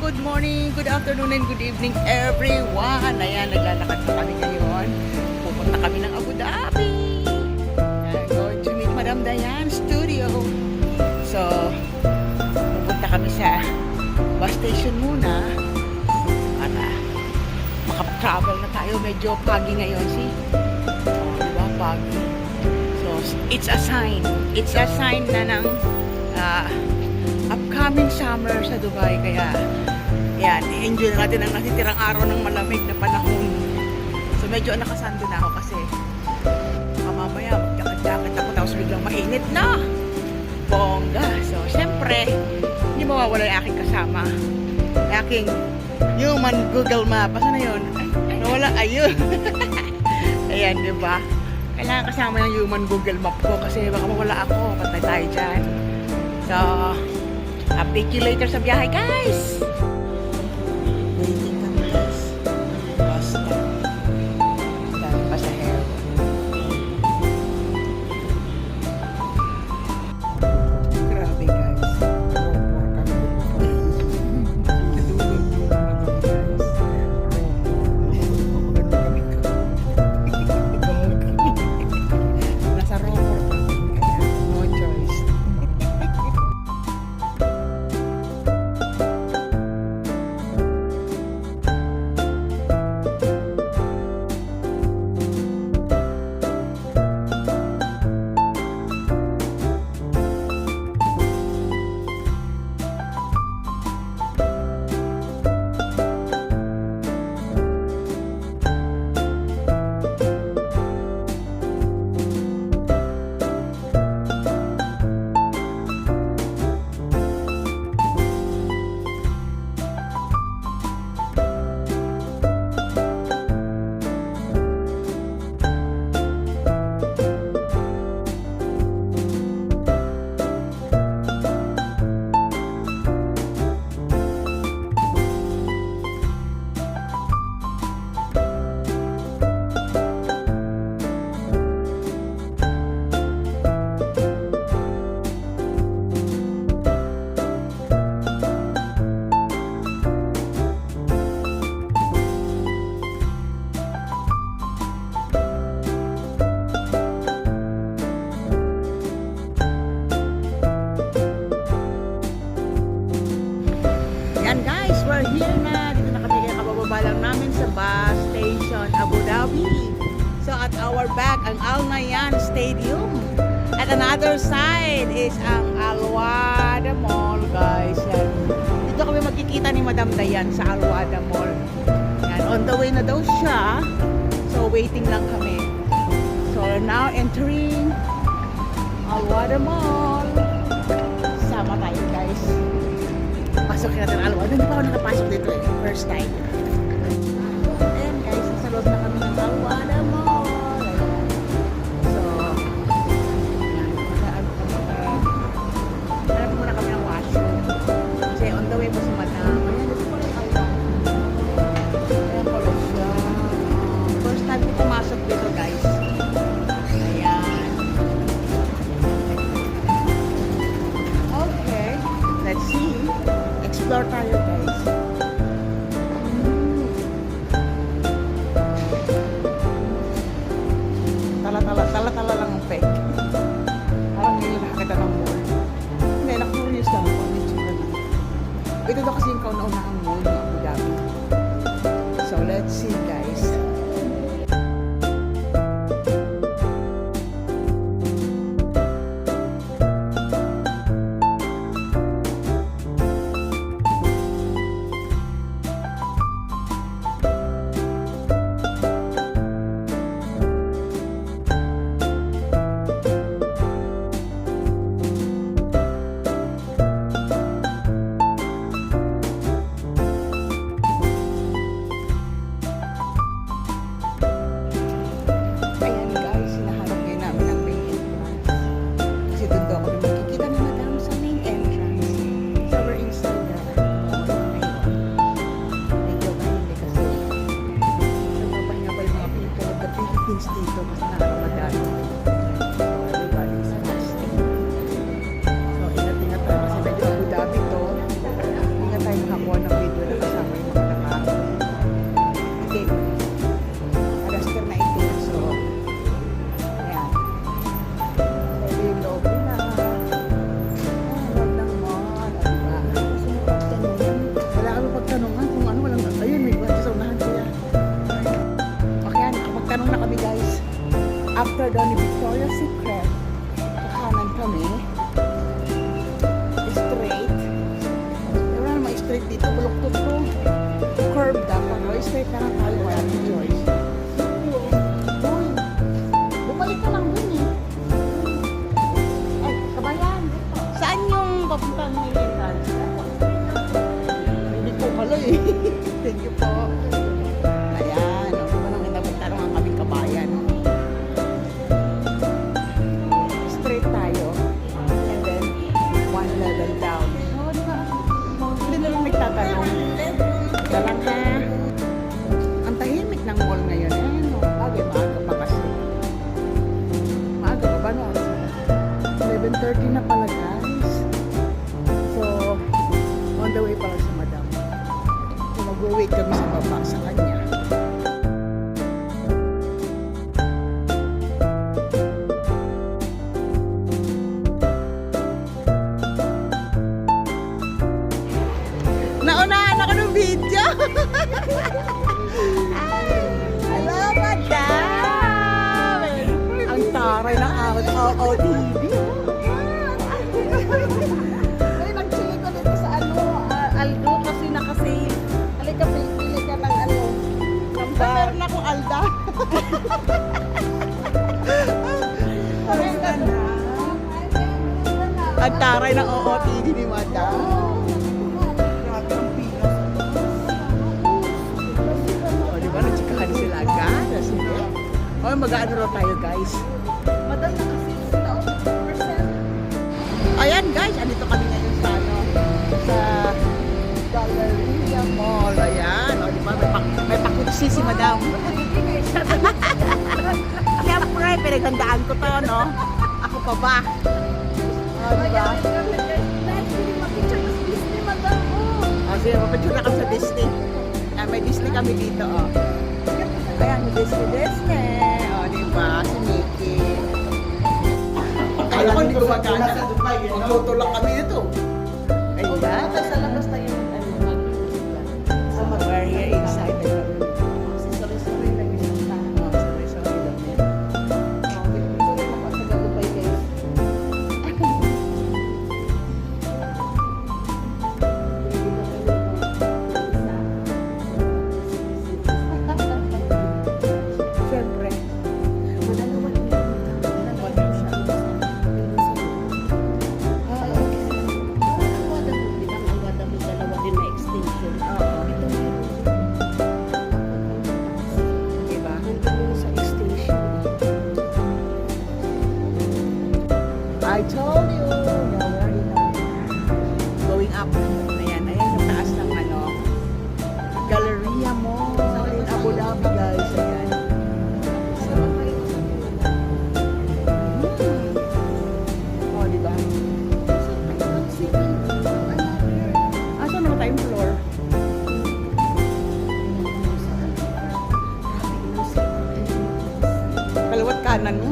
good morning, good afternoon, and good evening everyone. Ayan, naglalakad na kami ngayon. Pupunta kami ng Abu Dhabi. I'm going to meet Madam Diane Studio. So, pupunta kami sa bus station muna para makatravel na tayo. Medyo pagi ngayon, see? Diba, pagi. So, it's a sign. It's a sign na ng upcoming summer sa Dubai. Kaya yan, i-enjoy natin ang natitirang araw ng malamig na panahon. So medyo nakasando na ako kasi mamaya magjacket ako tapos biglang mainit na bongga. So syempre hindi mawawala yung aking kasama, aking human Google Map. Asa na yun? Nawala, ayun. Ayan, diba? Kailangan kasama yung human Google Map ko kasi baka mawala ako, patay tayo dyan. So update you later sa biyahe, guys. Waiting kami, guys. Bus stop. Dahil pasahero. Grabe, guys. Nasa Rockport kami. No choice. Yan, guys, we're here na. Dito na kami, kabababa lang namin sa bus station Abu Dhabi. So at our back ang Al Nahyan Stadium. At another side is ang Al Wada Mall, guys. Yan. Dito kami magkikita ni Madam Diane sa Al Wada Mall. Yan, on the way na daw siya. So waiting lang kami. So we're now entering Al Wada Mall. Sama tayo, guys. Pasok natin ang Al-Wada. Hindi pa ako nakapasok dito eh. First time. Ayan, guys, nasa loob na kami ng Al-Wada Mall. So, ayan. Hanap muna kami ng washroom. Kasi on the way pa si Madam. Ayan, dito pala yung Al-Wada. Ayan pala siya. First time ko pumasok dito, guys. Ayan. Okay. Let's see. Explore tayo, guys. Tala-tala lang ang peg. Parang ngayon nakakita ng mall. Hindi, na-curious lang ako. Ito daw kasi yung kauna-unahang mall ng Abu Dhabi. So, let's see, guys. tayo nakakuha ng video ka lang ha. Ang tahimik ng mall ngayon. No? Bagay, maaga pa kasi. Maaga pa ba? No? 11:30 na pala guys. So, on the way pala si madam. So, mag-wait kami sa baba sa kanya. Naunahan ako ng video. Hello, madam! Ang taray ng aking OOTV. Ay, nag-chili ko dito sa Aldo kasi naka-sale. Halika, pili ka ng ng bar. Meron akong Alda. Ang taray ng OOTV ni madam. O, di ba? Nagtsikahan sila agad. Sige. O, mag-ano raw tayo, guys. Madam, naka-sale sila 50%. Ayan, guys. Andito kami ngayon sa, sa Galleria Mall. Ayan. O, di ba? May pakutsi si madam. Siyempre, pinaghandaan ko to, no? Ako pa ba? O, di ba? Sige, mapapicture na kami sa Disney. May Disney kami dito, oh. Ayan, may Disney. O, diba? Si Mickey. Kala ko hindi gumagana. Magtutulak kami dito. Ayan. Sa labas tayo Very excited. sorry lang yung Sorry lang. Siyempre. Diba? I told you. No, where are you now? Going up. Ayan, ayan yung taas ng ano. Galleria Mall in Abu Dhabi, guys. Ayan. So, oh, diba? Asan naman tayong floor? Kaliwat kanan mo.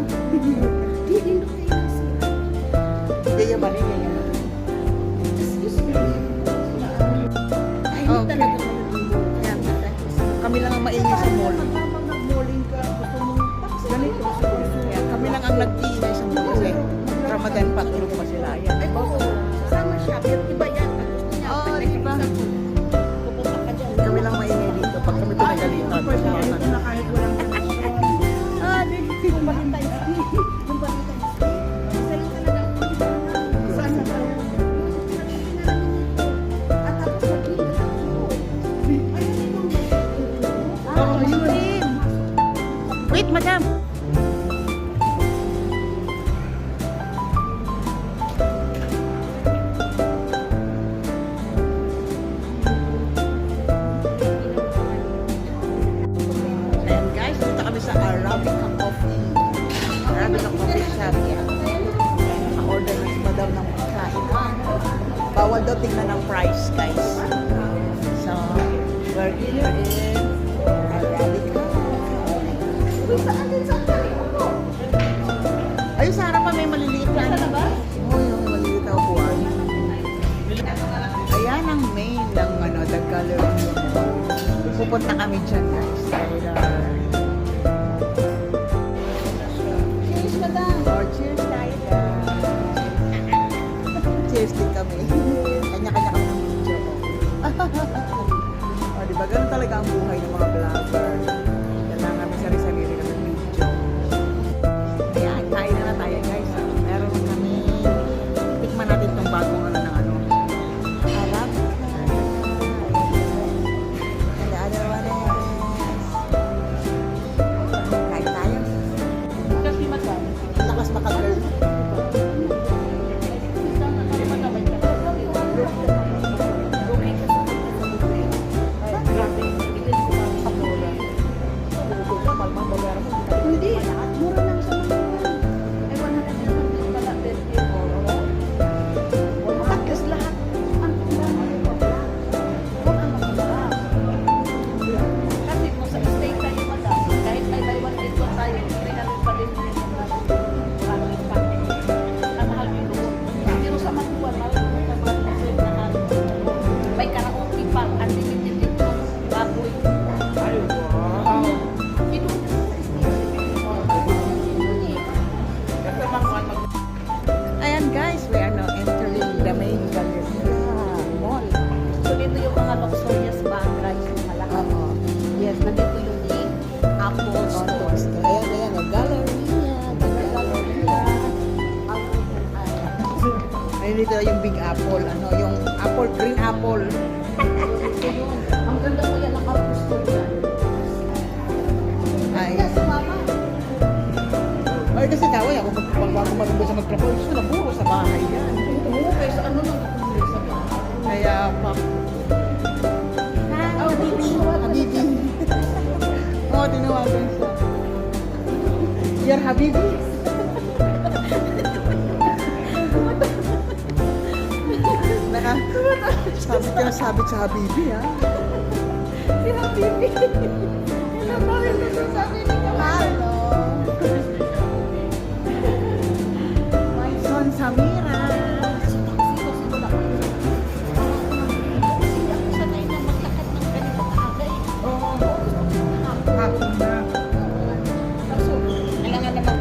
Gaya ba rin yan? Okay. Yan. Kami lang ang maingay sa mall. Ganito. Yan. Kami lang ang nag-iingay sa mall kasi Ramadan pa, tulog pa sila. Yan. Sama siya, pero iba yan. Gusto niya, Oo, pag diba? pupunta ka dyan. Kami lang maingay dito pag kami pinagalitan. kahit walang Ah, di. Yung Valentine's Day. Yung Valentine's Day. Isa lang talaga ang pinag-aaral. Saan na tayo? At tapos mag-iingat ako. Ayun yung Oh, yun. Wait, madam. Ayan guys, dito kami sa Arabica Coffee. Arabica Coffee Shop. Naka-order na si madam ng pagkain. Bawal daw tingnan ng price, guys. So, we're here in Arabica. saan din sa ako? Ayun, sa harapan may maliliit na. Sa labas? Oo, yung maliliit na upuan. Ayan ang main ng ano, the gallery. Pupunta kami dyan, guys. Cheers, madam. Oh, cheers tayo, guys. Cheers din kami. Kanya-kanya kami ng video. Oh, diba? Ganun talaga ang buhay ng mga vlogger. Kailangan kami sarili-sarili kami ng video. Ayan, kain na tayo, guys. Meron kami. Tikman natin itong bagong ano ng ano. Harap. And the other one is... Kain tayo. Kasi madam. Lakas makagirl. mga luxurious bags, malaki. Oo. Yes, nandito yung Apple Store. Ayan, ang Galleria. Ayun dito yung Big Apple. Yung apple, green apple. Ito yun. Ang ganda ko yan, ang Apple Store dyan. Ay. Yes, mama. Ay, kasi kaway ako bago marunong sa mag-travel. So, naburo sa bahay yan. Oo, kaya sa ano lang ako sa bahay. Kaya, pa. Oh, Bibi. Habibi. Oo, tinawagan siya. Dear Habibi. Naka, sabi sa Habibi, ha? Si Habibi. Ano ba yung nasasabi ni Kamalo? My son Samira. Sanay na maglakad ng ganito kaaga eh. Oo. Hapon na. Kaso, kailangan naman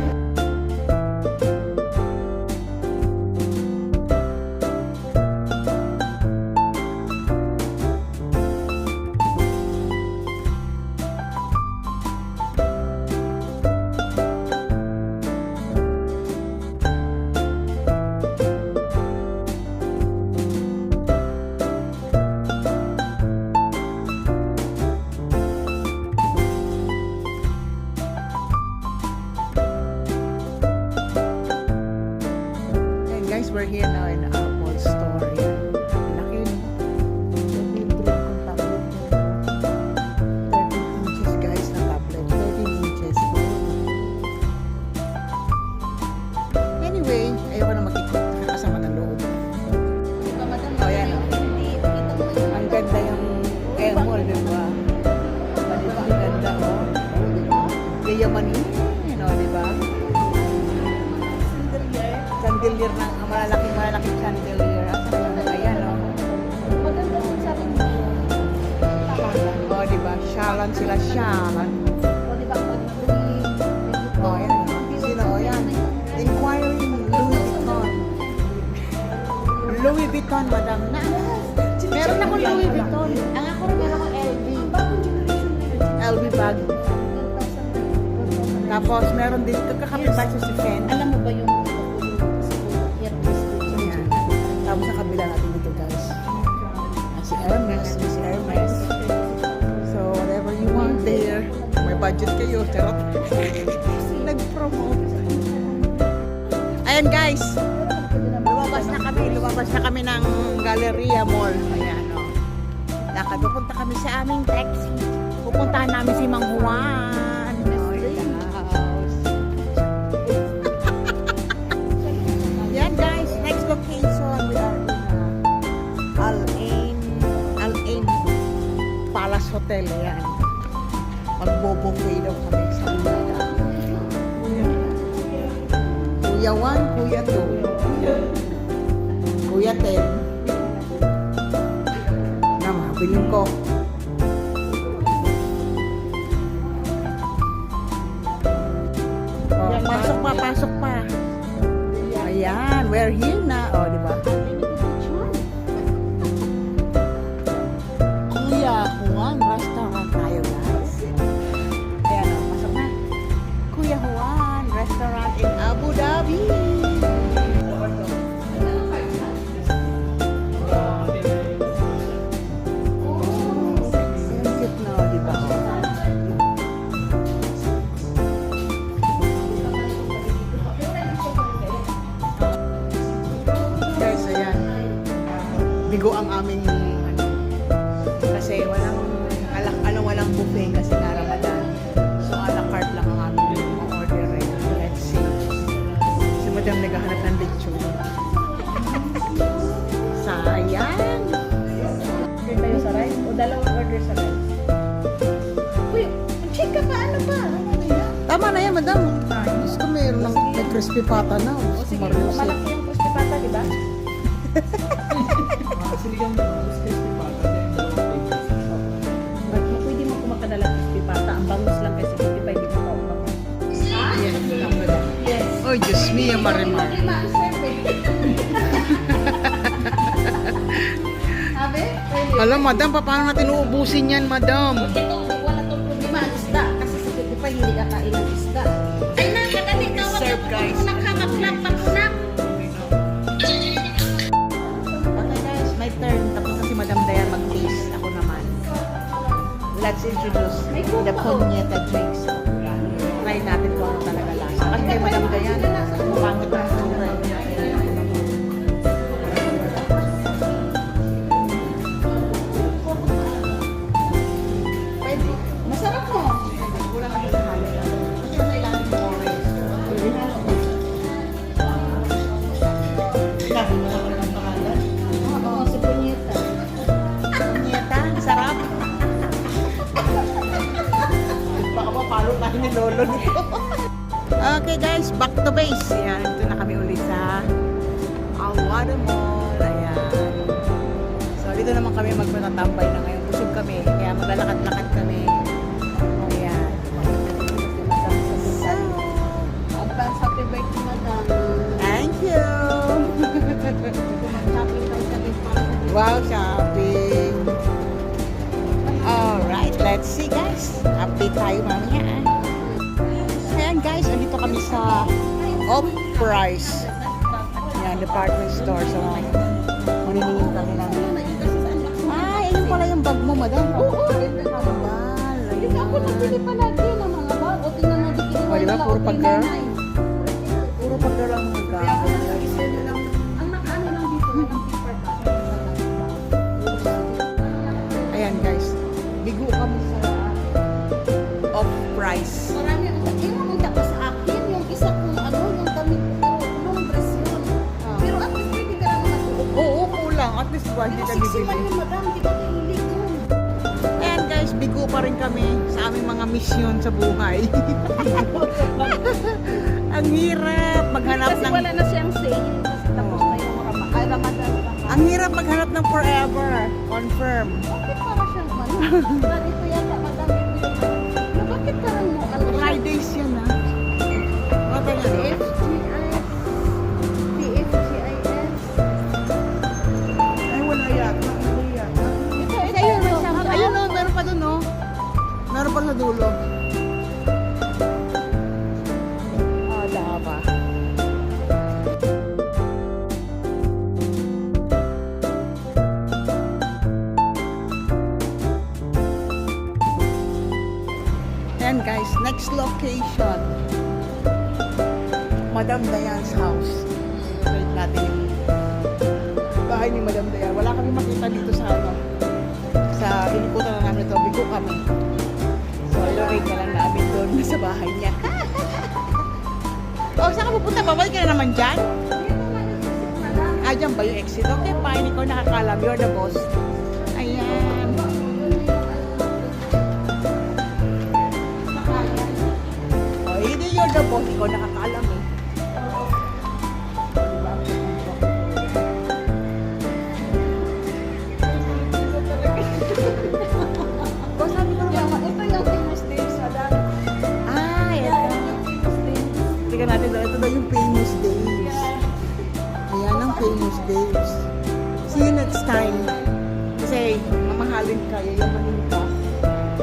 And guys, we're here now in the Apple Store. Yan. Laki yun. Ito yung dream kong tablet nito. 13 inches guys na tablet. 13 inches. Anyway, ayoko na mag-ikot. Nakakasama ng loob. Oh, yan, oh. Ang ganda yung Emol, di ba? Di ba? Ang ganda, oh. Gayamanin, di ba? Chandelier ng malalaking chandelier. Asa na yun? Ayan, oh. maganda yung sa rin. Oh, di ba? Shalan sila, Shalan. O, di ba? Oh, ayan. Sino? Oh, yan. Inquiring Louis Vuitton. Louis Vuitton, madam. Na, meron akong Louis Vuitton. Ang ako rin meron akong LV. LV bag. Tapos, meron din, kakapit si Fen. Alam mo ba yung earpiece dito? Ayan. Tapos sa kabila natin ito, guys. Si Hermes. Si Hermes. So, whatever you want there. May budget kayo. Charot. Nag-promote. Ayan, guys. Lumabas na kami ng Galleria Mall. Ayan, o. Pupunta kami sa aming taxi. Pupuntahan namin si Mang Juan. Oh, yes. Yan, guys. Next location, we are in Al Ain Palace Hotel. Yan. Magbo-buffet daw kami sa mga. Kuya 1, Kuya 2, Kuya 10. Na, mabiling ko. Oh, pasok pa. Ayan, we're here na. Oh, di ba? Kuya Juan Restaurant tayo, guys. Ayan, oh, pasok na. Kuya Juan Restaurant in Abu Dhabi. Ang cute na, di ba? Guys, ayan. Bigo ang aming kasi walang buffet kasi na Ramadan. So, a la carte lang ang aming order. Let's see. Si Madam naghahanap ng lechon. Sayang. Order tayo sa rice o dalawang order sa rice? Uy, check ka pa, ano pa? Tama na yan, Madam. Diyos ko, mayroon ng may crispy pata na. O sige, malaki yung crispy pata, di ba? Pwede mo kumakadala crispy pata. Ang bangus lang kasi 55 di mo pa umang. Yes. Oh, Diyos mio, Marimar. Sabi? Alam, madam, paano natin uubusin yan, madam? Ito, wala tong problema ang isda. Kasi sa di pa hindi ka kain ng isda. Ay na, kadali ka. Serve, guys. Nakamaklap pa ko na. Okay guys, my turn. Tapos na si Madam Dayan mag-taste. Ako naman. Let's introduce the punyeta drinks. Try natin kung ano talaga lasa. Kasi kay Madam Dayan, pangit ang sura. Pwede. Masarap mo. Wala na sa halin. Kasi nasa ilalim ng orange. Sabi mo sa kanilang pangalan. Oo, si Punyeta. Punyeta, sarap. Baka mapalo tayo ni Lolo nito. Okay guys, back to base. Ayan, ito na kami ulit sa Awada Mall. Ayan. So, dito naman kami magpatatambay na ngayon. Busog kami, kaya maglalakad-lakad kami. Ayan. So, Advance happy birthday, madam. thank you! Mag-shopping tayo sa Bismarck. Wow, shopping! Alright, let's see guys. Update tayo mamaya. Ayan guys, andito kami sa off-price. Yan, department store. So, maniningin kami ng... Ay, ayun pala yung bag mo, madam. Oo, Kambal. Hindi ka ako nagbili palagi ng mga bag. O tingnan mo, di O, di ba? Puro pag-girl? Ang Puro pag-girl ang mga nakaano lang dito, walang paper bag. Ayan guys, bigo kami sa off-price. Marami ang inumunta ko sa akin, yung isa kong ano, yung damit ko, long dress yun. Pero at least pwede ka lang matulog. Oo, kulang. At least ba, hindi Pero kami siksi man bibili. yun, madam, di ba kahilig yun? Ayan guys, bigo pa rin kami sa aming mga misyon sa buhay. Ang hirap maghanap Kasi ng... wala na siyang sale, kasi tapos na yung Ramadan. Ang hirap maghanap ng forever. Confirm. Bakit para siyang ano? Ito yata, madam, ito yung ano. Bakit parang mo, ano? Fridays yan ha. Mata nga no? PFGIS. Ay wala yata. Wala yata. Ito, Ayun, may sample. Ayun o, meron pa dun o. Meron pa sa dulo. Ah, daba. Ayan guys, next location. Madam Dayan's house. Wait natin yung bahay ni Madam Dayan. Wala kami makita dito sa ano. Sa inikutan na namin ito. Bigo kami. So, ilorate na lang namin doon sa bahay niya. Oh, saan ka pupunta? Babalik ka na naman dyan? Ah, dyan ba yung exit? Okay, fine. Ikaw nakakalam. You're the boss. Ayan. Oh, hindi you're the boss. Ikaw nakakalam eh. Oh, sabi ko nga. Ito yung famous days, madam. Ah, ito. Famous days. Tingnan natin daw. Ito daw yung famous days. Ayan ang famous days. See you next time. Kasi mamahalin ka, yayamanin ka.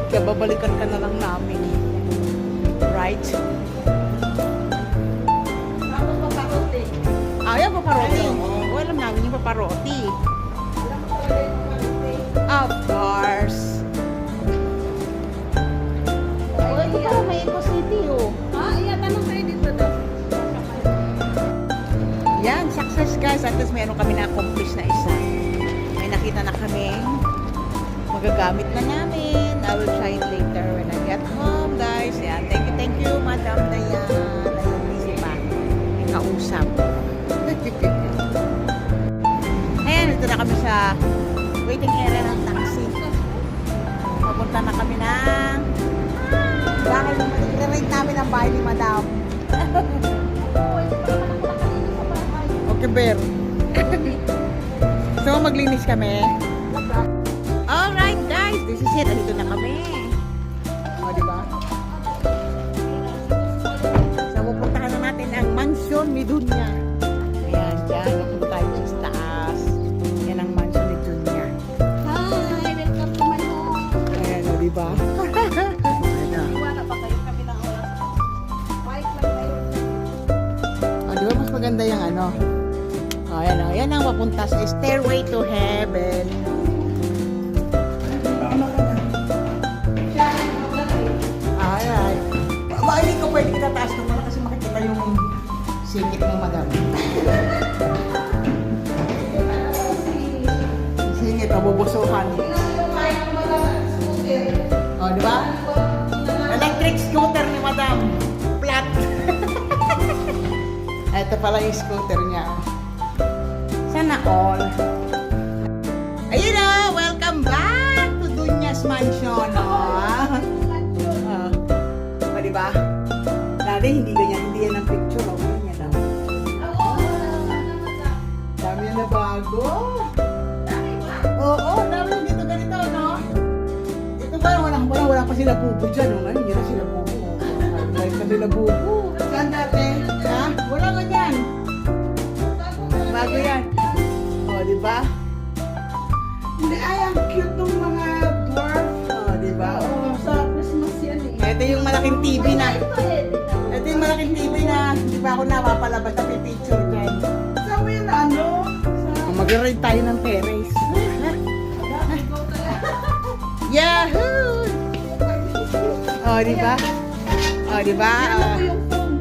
Kaya babalikan ka na lang namin. Right? Ako paparote. Ayaw, paparoti. O, alam namin yung paparoti. Alam mo talaga yung paparote. Of course. O, ito pala may Eco City, oh. Iya, tanong tayo dito daw. Yan, success guys. At least meron kami na-accomplish na isa. May nakita na kami. Magagamit na namin. I will try it later when I get home, guys. Yan. Thank you, Madam Dayan. Ayun, busy pa. May kausap. Ayan, ito na kami sa waiting area ng taxi. Papunta na kami ng bahay ni Madam. I-rate namin ang bahay ni Madam. Okay, Bear. So, maglinis kami. Alright, guys. This is it. Andito na kami. O, diba? So, pupuntahan na natin ang Mansion ni Dunya. Ayan, dyan. Pupunta tayo sa taas. Yan ang Mansion ni Dunya. maganda yung ano. Ayan o, yan ang papunta sa Stairway to Heaven. Ayan. Hindi ko pwede kita taas ko para kasi makikita yung sikit ng madam. Singit, mabubusuhan. O, di ba? Electric scooter ni madam. Flat. Ito pala yung scooter niya. Sana all. Ayun na, welcome back to Dunya's Mansion. O, diba? Dati hindi ganyan, hindi yan ang picture. O, ganyan lang. Dami yan na bago. Oo, dami yan dito ganito, no? Ito ba, wala pa sila bubo dyan. No? Ngayon, hindi na sila bubo. Dahil pa sila bubo. Saan dati? Ha? Wala ganyan. Bago yan. O, diba? Hindi, ay, ang cute ng mga dwarf. O, diba? Oo, sa Christmas yan eh. Ito yung malaking TV na. Ito eh. Ito yung malaking TV na hindi pa ako napapalabas na picture dyan. Saan mo yun ano? Mag-ride tayo ng terrace. Yahoo! Oh, di ba? Oh, di ba? Ano ko yung phone?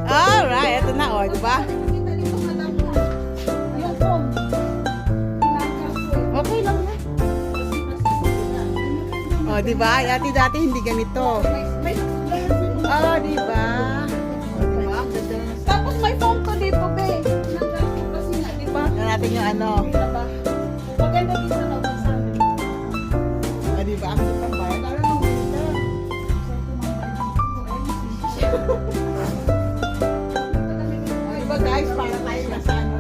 Alright, ito na, oh, di ba? Kita dito madam ko. Yung phone. Okay lang na. Oh, di ba? Dati hindi ganito. Oh, di ba? Oh, di ba? Tapos may phone ko dito, be. Kasi nga, di ba? Tingnan natin yung ano. Maganda dito na ba sa amin? Oh, di ba? Ang kitang bayan. Ano nung dito? Oh, di ba guys? Para tayo nasa ano.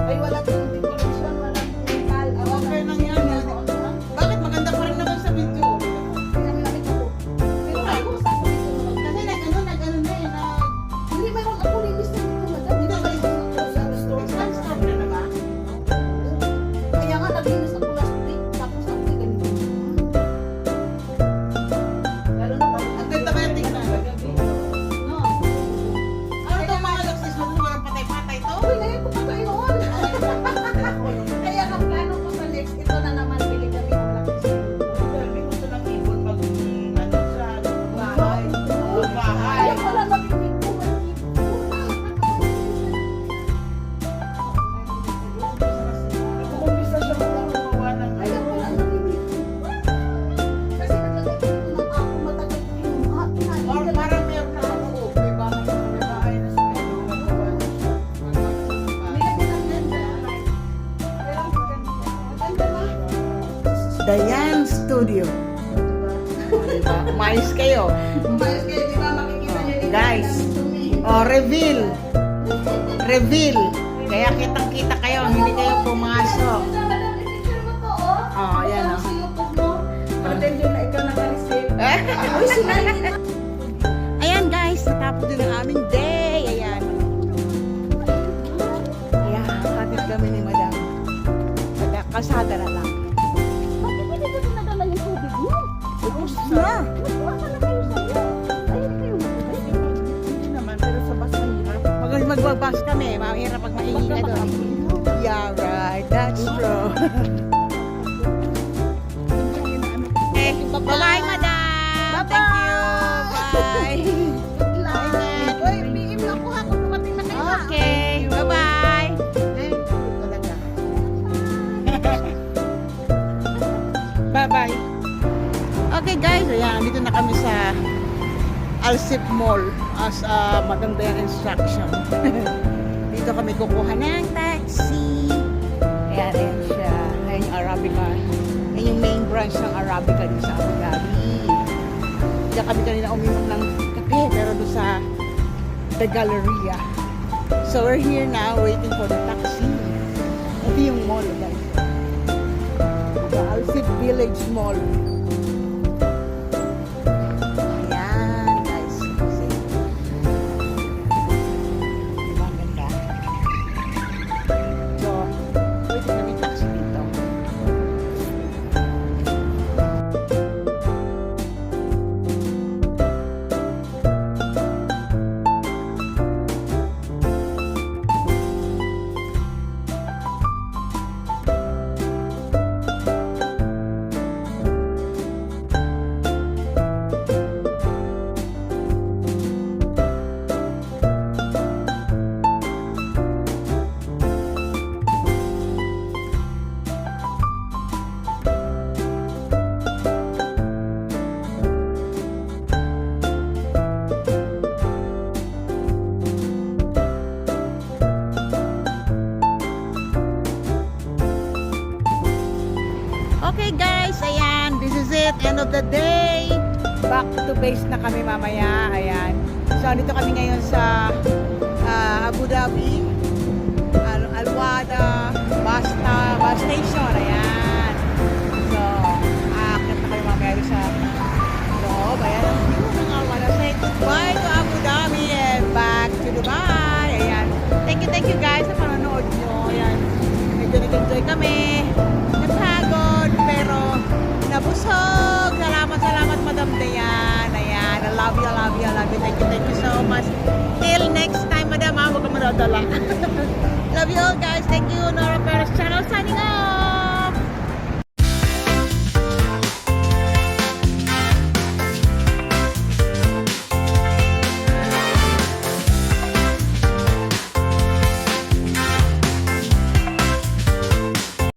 Ay, wala tong decoration, wala tong metal. Okay lang yan. Bakit maganda pa rin naman sa video? Pinamit ako. Pero ay, kung saan ko dito naman. Kasi nag-ano na eh, na... Hindi, mayroon ako linis na dito, madam. Hindi ba yung sa store? Sa store na naman? Kaya nga, naglinis ako last week. Tapos ako ganito. Lalo na pag Ang ganda kaya tingnan. no. Ano ito mga laksis mo? Walang patay-patay to? Okay, ngayon ko pa ito inuwan. Kaya ang plano ko sa next, ito na naman, bili kami ng malaki. May gusto ng ibon pag ano sa bahay. Bahay. Kaya wala nabinig ko. Umpisa siya gumawa ng Kaya wala nabinig ko. Kasi nagagawin ko ng ako matagal ko yung mga or kinain. parang meron na ako. May bahay na sa may lugar na ba? Dayan Studio. Diba? Umayos kayo. Guys. Oh, reveal. Reveal. Kaya kitang-kita kayo. Hindi kayo pumasok. Oh, ayan oh. Ayan guys, natapos din ang aming day. Ayan. Ayan, hatid kami ni Madam. Kalsada na lang. Ubus na. Hindi naman, pero sa bus mahirap. Magbabas kami, mahirap pag maingay ka doon. Yeah, right. That's true. Okay, bye-bye, Madam. Thank you. Bye. Okay, bye-bye. Bye-bye. Okay guys, ayan, dito na kami sa Alsip Mall as maganda yung instruction. Dito kami kukuha ng taxi. Ayan, ayan siya. Ayan yung Arabica. Ayan yung main branch ng Arabica dito sa Abu Dhabi. Diyan kami kanina uminom ng kape, pero doon sa The Galleria. So we're here now waiting for the taxi. Ito yung mall, guys. The Alsip Village Mall. Ayan, guys. See? Diba ang ganda? So, pwede kami taxi dito. Okay guys, ayan, this is it, end of the day. Back to base na kami mamaya, ayan. So, dito kami ngayon sa Abu Dhabi, Al-Wada bus station, ayan. So, aakit na kayo mamaya rin sa loob, ayan. Ang view ng Al-Wada. Say goodbye to Abu Dhabi and back to Dubai, ayan. Thank you guys sa panonood nyo, ayan. Medyo nag-enjoy kami. Napagod, pero nabusog. Salamat, Madam Dayan. Ayan, I love you. Thank you so much. Till next time, Madam, huwag ka madadala. Love you all, guys. Thank you, Nora Perez Channel signing off.